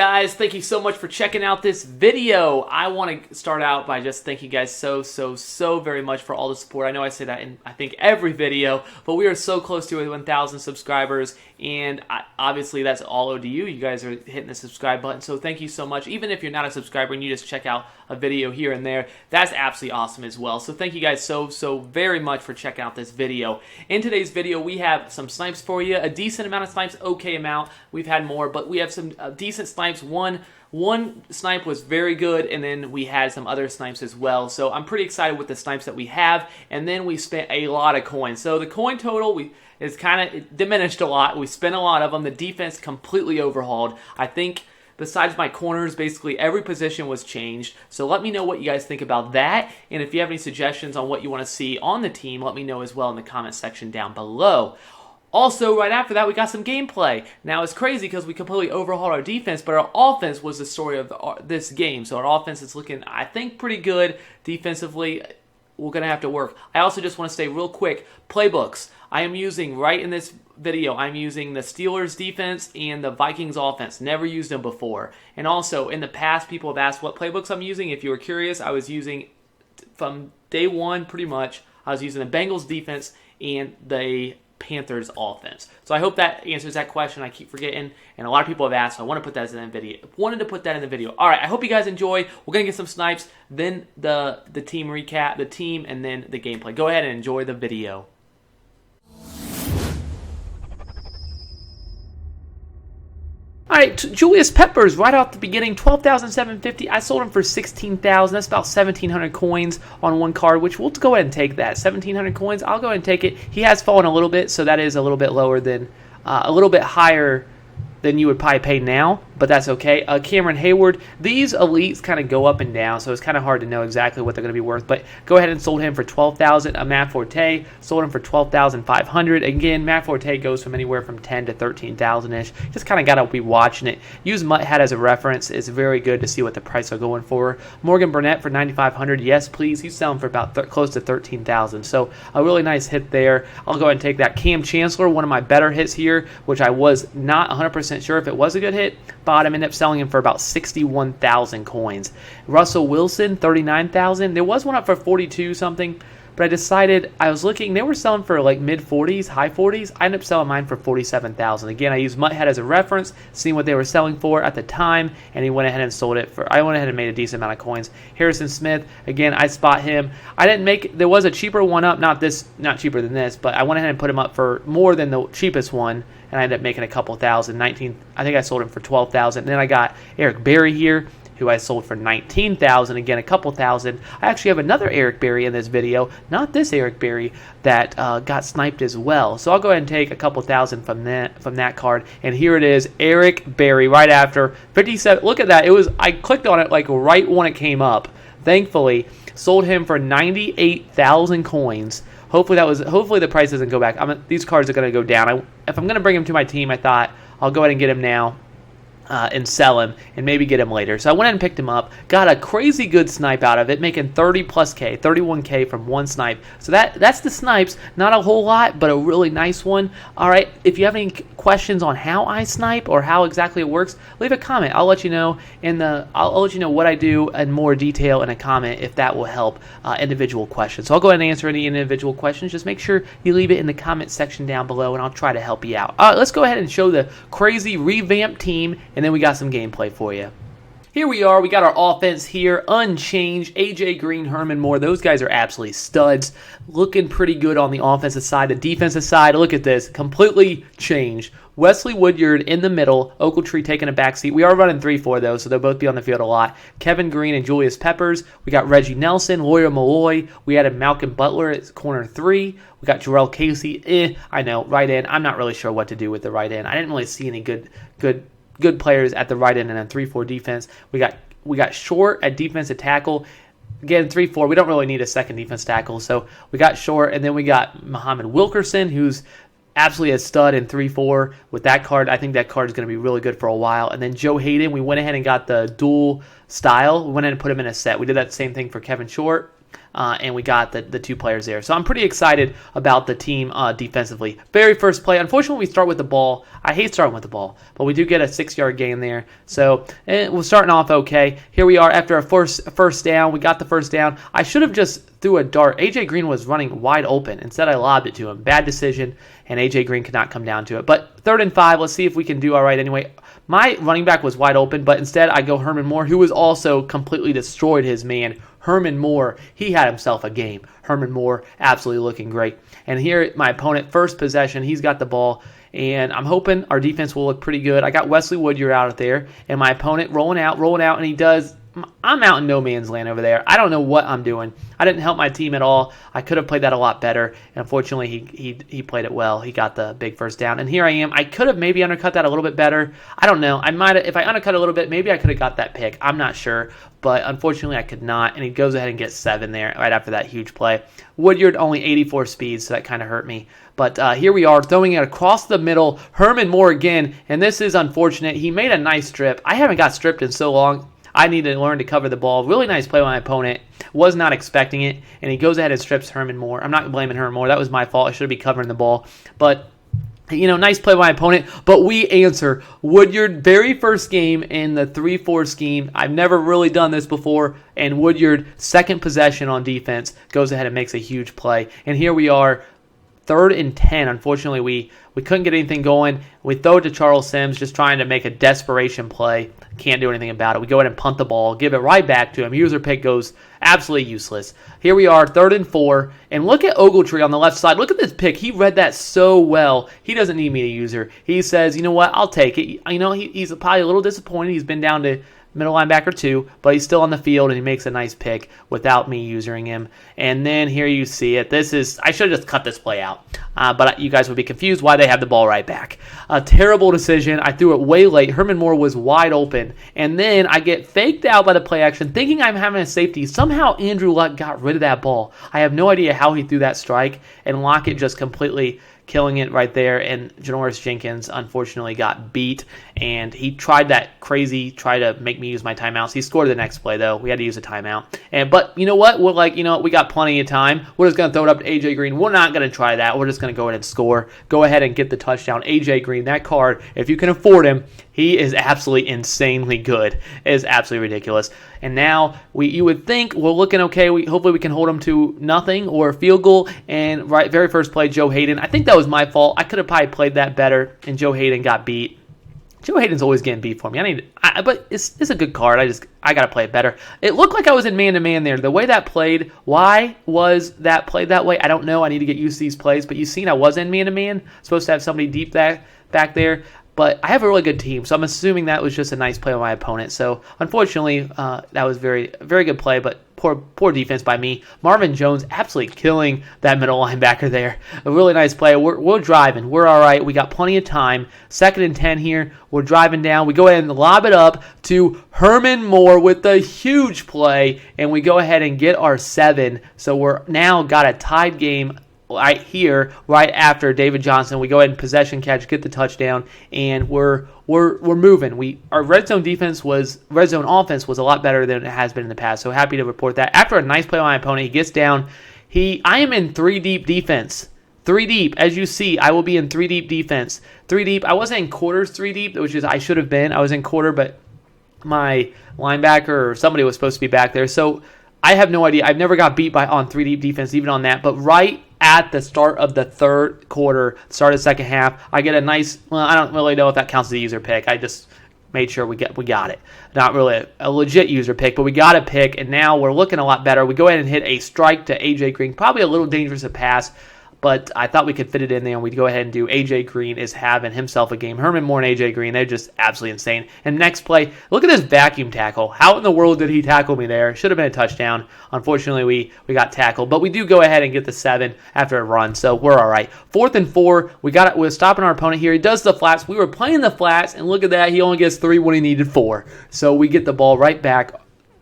guys, thank you so much for checking out this video. I want to start out by just thanking you guys so very much for all the support. I know I say that in, I think, every video, but we are so close to 1,000 subscribers, and obviously that's all owed to you. You guys are hitting the subscribe button, so thank you so much. Even if you're not a subscriber and you just check out a video here and there, that's absolutely awesome as well. So thank you guys so very much for checking out this video. In today's video, we have some snipes for you, a decent amount of snipes, okay amount. We've had more, but we have some decent snipes. One snipe was very good, and then we had some other snipes as well. So I'm pretty excited with the snipes that we have, and then we spent a lot of coins. So the coin total is kind of diminished a lot. We spent a lot of them. The defense completely overhauled. I think besides my corners, basically every position was changed. So let me know what you guys think about that, and if you have any suggestions on what you want to see on the team, let me know as well in the comment section down below. Also, right after that, we got some gameplay. Now, it's crazy because we completely overhauled our defense, but our offense was the story of this game. So our offense is looking, I think, pretty good defensively. We're going to have to work. I also just want to say real quick, playbooks. I am using, right in this video, I'm using the Steelers defense and the Vikings offense. Never used them before. And also, in the past, people have asked what playbooks I'm using. If you were curious, I was using, from day one, pretty much, I was using the Bengals defense and the Panthers offense. So I hope that answers that question. I keep forgetting, and a lot of people have asked, so I want to put that in the video. All right, I hope you guys enjoy. We're gonna get some snipes, then the team recap, the team, and then the gameplay. Go ahead and enjoy the video. Alright, Julius Peppers, right off the beginning, 12,750. I sold him for 16,000. That's about 1,700 coins on one card, which we'll go ahead and take that. 1,700 coins, I'll go ahead and take it. He has fallen a little bit, so that is a little bit lower than, a little bit higher than you would probably pay now, but that's okay. Cameron Hayward, these elites kind of go up and down, so it's kind of hard to know exactly what they're going to be worth, but go ahead and sold him for 12,000. Matt Forte, sold him for 12,500. Again, Matt Forte goes from anywhere from 10 to 13,000-ish. Just kind of got to be watching it. Use Mutthead as a reference. It's very good to see what the price are going for. Morgan Burnett for 9,500. Yes, please. He's selling for about close to 13,000, so a really nice hit there. I'll go ahead and take that. Cam Chancellor, one of my better hits here, which I was not 100% sure if it was a good hit. Bottom ended up selling him for about 61,000 coins. Russell Wilson, 39,000. There was one up for 42 something, but I decided, I was looking, they were selling for like mid 40s, high 40s. I ended up selling mine for 47,000. Again, I used Mutthead as a reference, seeing what they were selling for at the time, and he went ahead and sold it for, I went ahead and made a decent amount of coins. Harrison Smith, again, I spot him. I didn't make, there was a cheaper one up, not cheaper than this, but I went ahead and put him up for more than the cheapest one, and I ended up making a couple thousand, 19, I think I sold him for 12,000. Then I got Eric Berry here, who I sold for 19,000, again a couple thousand. I actually have another Eric Berry in this video, not this Eric Berry, that got sniped as well. So I'll go ahead and take a couple thousand from that card, and here it is, Eric Berry, right after 57. Look at that, I clicked on it like right when it came up. Thankfully, sold him for 98,000 coins. Hopefully the price doesn't go back. These cards are going to go down. If I'm going to bring him to my team, I thought I'll go ahead and get him now. And sell him and maybe get him later. So I went ahead and picked him up, got a crazy good snipe out of it, making 30 plus K, 31K from one snipe. So that's the snipes. Not a whole lot, but a really nice one. All right, if you have any questions on how I snipe or how exactly it works, leave a comment. I'll let you know I'll let you know what I do in more detail in a comment if that will help individual questions. So I'll go ahead and answer any individual questions. Just make sure you leave it in the comment section down below, and I'll try to help you out. All right, let's go ahead and show the crazy revamped team, and then we got some gameplay for you. Here we are. We got our offense here, unchanged. AJ Green, Herman Moore, those guys are absolutely studs. Looking pretty good on the offensive side. The defensive side, look at this, completely changed. Wesley Woodyard in the middle, Ogletree taking a backseat. We are running 3-4 though, so they'll both be on the field a lot. Kevin Green and Julius Peppers. We got Reggie Nelson, Lawyer Malloy. We added Malcolm Butler at corner 3. We got Jarrell Casey. I know, right end. I'm not really sure what to do with the right end. I didn't really see any good players at the right end in a 3-4 defense. We got Short at defensive tackle. Again, 3-4. We don't really need a second defense tackle, so we got Short, and then we got Muhammad Wilkerson, who's absolutely a stud in 3-4 with that card. I think that card is going to be really good for a while. And then Joe Hayden, we went ahead and got the dual style. We went ahead and put him in a set. We did that same thing for Kevin Short. and we got the 2 players there. So I'm pretty excited about the team defensively. Very first play. Unfortunately, we start with the ball. I hate starting with the ball, but we do get a 6-yard gain there. So we're starting off okay. Here we are after a first down. We got the first down. I should have just threw a dart. A.J. Green was running wide open. Instead, I lobbed it to him. Bad decision, and A.J. Green could not come down to it. But 3rd and 5, let's see if we can do all right anyway. My running back was wide open, but instead I go Herman Moore, who was also completely destroyed his man. Herman Moore, he had himself a game. Herman Moore, absolutely looking great. And here, my opponent, first possession, he's got the ball. And I'm hoping our defense will look pretty good. I got Wesley Woodyard out there, and my opponent rolling out, and he does. I'm out in no man's land over there. I don't know what I'm doing. I didn't help my team at all. I could have played that a lot better. And unfortunately, he played it well. He got the big first down. And here I am. I could have maybe undercut that a little bit better. I don't know. I might have, if I undercut a little bit, maybe I could have got that pick. I'm not sure. But unfortunately, I could not. And he goes ahead and gets 7 there right after that huge play. Woodyard only 84 speed, so that kind of hurt me. But here we are, throwing it across the middle. Herman Moore again. And this is unfortunate. He made a nice strip. I haven't got stripped in so long. I need to learn to cover the ball. Really nice play by my opponent. Was not expecting it. And he goes ahead and strips Herman Moore. I'm not blaming Herman Moore. That was my fault. I should be covering the ball. But, nice play by my opponent. But we answer. Woodyard, very first game in the 3-4 scheme. I've never really done this before. And Woodyard, second possession on defense, goes ahead and makes a huge play. And here we are. 3rd and 10. Unfortunately, we couldn't get anything going. We throw it to Charles Sims, just trying to make a desperation play. Can't do anything about it. We go ahead and punt the ball, give it right back to him. User pick goes absolutely useless. Here we are, 3rd and 4. And look at Ogletree on the left side. Look at this pick. He read that so well. He doesn't need me to user. He says, you know what, I'll take it. He's probably a little disappointed. He's been down to middle linebacker 2, but he's still on the field, and he makes a nice pick without me using him. And then here you see it. I should have just cut this play out, but you guys would be confused why they have the ball right back. A terrible decision. I threw it way late. Herman Moore was wide open, and then I get faked out by the play action, thinking I'm having a safety. Somehow Andrew Luck got rid of that ball. I have no idea how he threw that strike, and Lockett just completely killing it right there, and Janoris Jenkins unfortunately got beat, and he tried to make me use my timeouts. He scored the next play, though. We had to use a timeout. But you know what? We got plenty of time. We're just going to throw it up to A.J. Green. We're not going to try that. We're just going to go ahead and score. Go ahead and get the touchdown. A.J. Green, that card, if you can afford him, he is absolutely insanely good. It is absolutely ridiculous. And now you would think we're looking okay. Hopefully we can hold him to nothing or a field goal. And very first play, Joe Hayden. I think that was my fault. I could have probably played that better, and Joe Hayden got beat. Joe Hayden's always getting beat for me. But it's a good card. I got to play it better. It looked like I was in man-to-man there. The way that played, why was that played that way? I don't know. I need to get used to these plays. But you've seen I was in man-to-man. Supposed to have somebody deep back there. But I have a really good team, so I'm assuming that was just a nice play by my opponent. So, unfortunately, that was very, very good play, but poor defense by me. Marvin Jones absolutely killing that middle linebacker there. A really nice play. We're driving. We're all right. We got plenty of time. 2nd and 10 here. We're driving down. We go ahead and lob it up to Herman Moore with the huge play, and we go ahead and get our 7. So we're now got a tied game right here, right after David Johnson. We go ahead and possession catch, get the touchdown, and we're moving. Our red zone offense was a lot better than it has been in the past. So happy to report that. After a nice play by my opponent, he gets down. I am in 3 deep defense. 3 deep, as you see, I will be in 3 deep defense. 3 deep. I wasn't in quarters 3 deep, which is I should have been. I was in quarter, but my linebacker or somebody was supposed to be back there. So I have no idea. I've never got beat on 3 deep defense, even on that. But right at the start of the 3rd quarter, start of the 2nd half, I get a nice, I don't really know if that counts as a user pick. I just made sure we got it. Not really a legit user pick, but we got a pick, and now we're looking a lot better. We go ahead and hit a strike to A.J. Green. Probably a little dangerous to pass, but I thought we could fit it in there, and we'd go ahead and do A.J. Green is having himself a game. Herman Moore and A.J. Green, they're just absolutely insane. And next play, look at this vacuum tackle. How in the world did he tackle me there? Should have been a touchdown. Unfortunately, we got tackled, but we do go ahead and get the 7 after a run, so we're all right. 4th and 4, we're stopping our opponent here. He does the flats. We were playing the flats, and look at that. He only gets 3 when he needed 4. So we get the ball right back.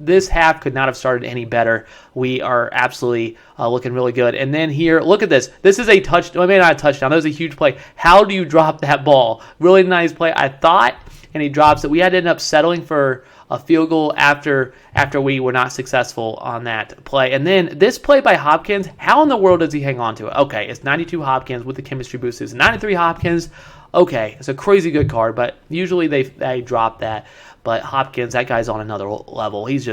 This half could not have started any better. We are absolutely looking really good. And then here, look at this. This is a touchdown. Maybe not a touchdown. That was a huge play. How do you drop that ball? Really nice play. I thought and he drops it. We had to end up settling for a field goal after we were not successful on that play. And then this play by Hopkins, how in the world does he hang on to it? Okay, it's 92 Hopkins with the chemistry boost. It's 93 Hopkins. Okay, it's a crazy good card, but usually they drop that. But Hopkins, that guy's on another level. He's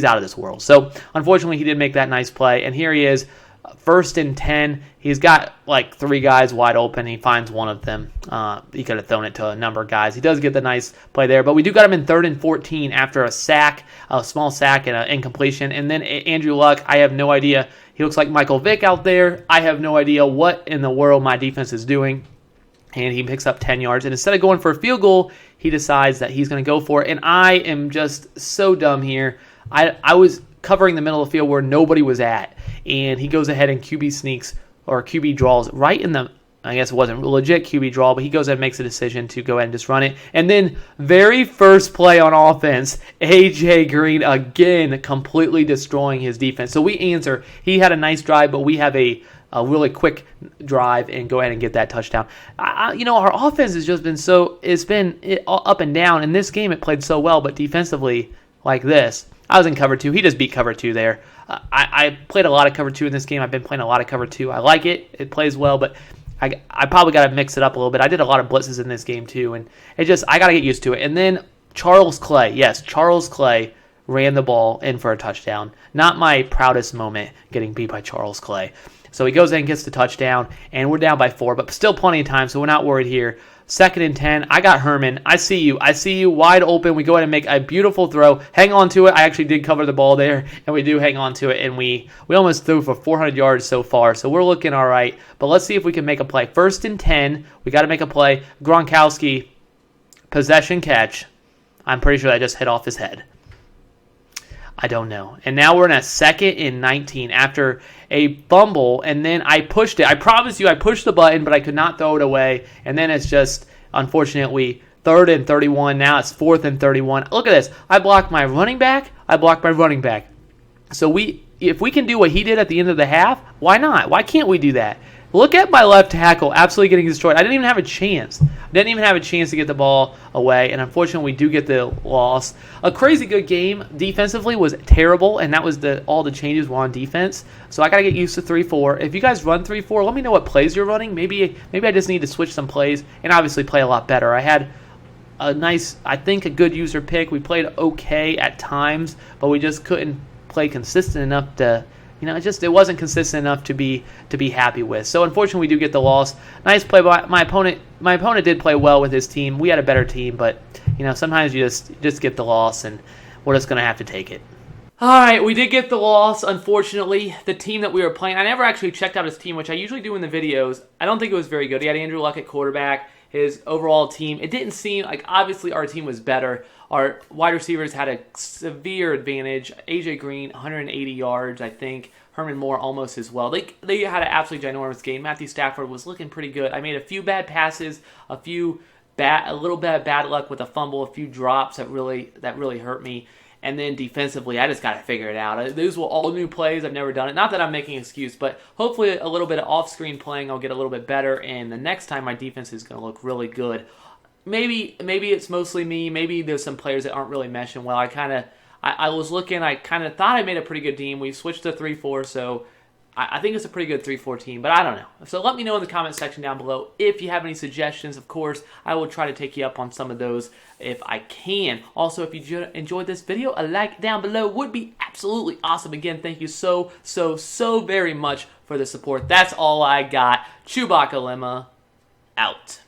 out of this world. So unfortunately, he did make that nice play, and here he is. 1st and 10. He's got like 3 guys wide open. He finds one of them. He could have thrown it to a number of guys. He does get the nice play there, but we do got him in 3rd and 14 after a sack, a small sack and an incompletion. And then Andrew Luck, I have no idea. He looks like Michael Vick out there. I have no idea what in the world my defense is doing. And he picks up 10 yards. And instead of going for a field goal, he decides that he's going to go for it. And I am just so dumb here. I was covering the middle of the field where nobody was at. And he goes ahead and QB sneaks or QB draws right in the, I guess it wasn't a legit QB draw, but he goes ahead and makes a decision to go ahead and just run it. And then very first play on offense, A.J. Green again completely destroying his defense. So we answer. He had a nice drive, but we have a really quick drive and go ahead and get that touchdown. Our offense has just been it's been up and down. In this game, it played so well, but defensively, like this, I was in cover 2. He just beat cover 2 there. I played a lot of cover 2 in this game. I've been playing a lot of cover 2. I like it. It plays well, but I probably got to mix it up a little bit. I did a lot of blitzes in this game too, and I got to get used to it. And then Charles Clay. Yes, Charles Clay ran the ball in for a touchdown. Not my proudest moment getting beat by Charles Clay. So he goes in and gets the touchdown, and we're down by 4, but still plenty of time, so we're not worried here. 2nd and 10. I got Herman. I see you wide open. We go ahead and make a beautiful throw. Hang on to it. I actually did cover the ball there, and we do hang on to it, and we almost threw for 400 yards so far, so we're looking all right. But let's see if we can make a play. 1st and 10. We got to make a play. Gronkowski, possession catch. I'm pretty sure that just hit off his head. I don't know. And now we're in a 2nd and 19 after a fumble, and then I pushed it. I promise you I pushed the button, but I could not throw it away. And then it's just, unfortunately, 3rd and 31. Now it's 4th and 31. Look at this. I blocked my running back. So if we can do what he did at the end of the half, why not? Why can't we do that? Look at my left tackle absolutely getting destroyed. I didn't even have a chance. To get the ball away, and unfortunately, we do get the loss. A crazy good game. Defensively was terrible, and that was all the changes were on defense. So I got to get used to 3-4. If you guys run 3-4, let me know what plays you're running. Maybe I just need to switch some plays and obviously play a lot better. I had a good user pick. We played okay at times, but we just couldn't play consistent enough to. It wasn't consistent enough to be happy with. So unfortunately, we do get the loss. Nice play by my opponent. My opponent did play well with his team. We had a better team, but sometimes you just get the loss, and we're just gonna have to take it. All right, we did get the loss. Unfortunately, the team that we were playing, I never actually checked out his team, which I usually do in the videos. I don't think it was very good. He had Andrew Luck at quarterback. His overall team, it didn't seem like obviously our team was better. Our wide receivers had a severe advantage. A.J. Green, 180 yards, I think. Herman Moore almost as well. They had an absolutely ginormous game. Matthew Stafford was looking pretty good. I made a few bad passes, a little bit of bad luck with a fumble, a few drops that really hurt me. And then defensively, I just got to figure it out. Those were all new plays. I've never done it. Not that I'm making an excuse, but hopefully a little bit of off-screen playing, I'll get a little bit better. And the next time, my defense is going to look really good. Maybe it's mostly me. Maybe there's some players that aren't really meshing well. I was looking. I kind of thought I made a pretty good team. We switched to 3-4, so I think it's a pretty good 3-4 team, but I don't know. So let me know in the comment section down below if you have any suggestions. Of course, I will try to take you up on some of those if I can. Also, if you enjoyed this video, a like down below would be absolutely awesome. Again, thank you so very much for the support. That's all I got. ChewbaccaLemma out.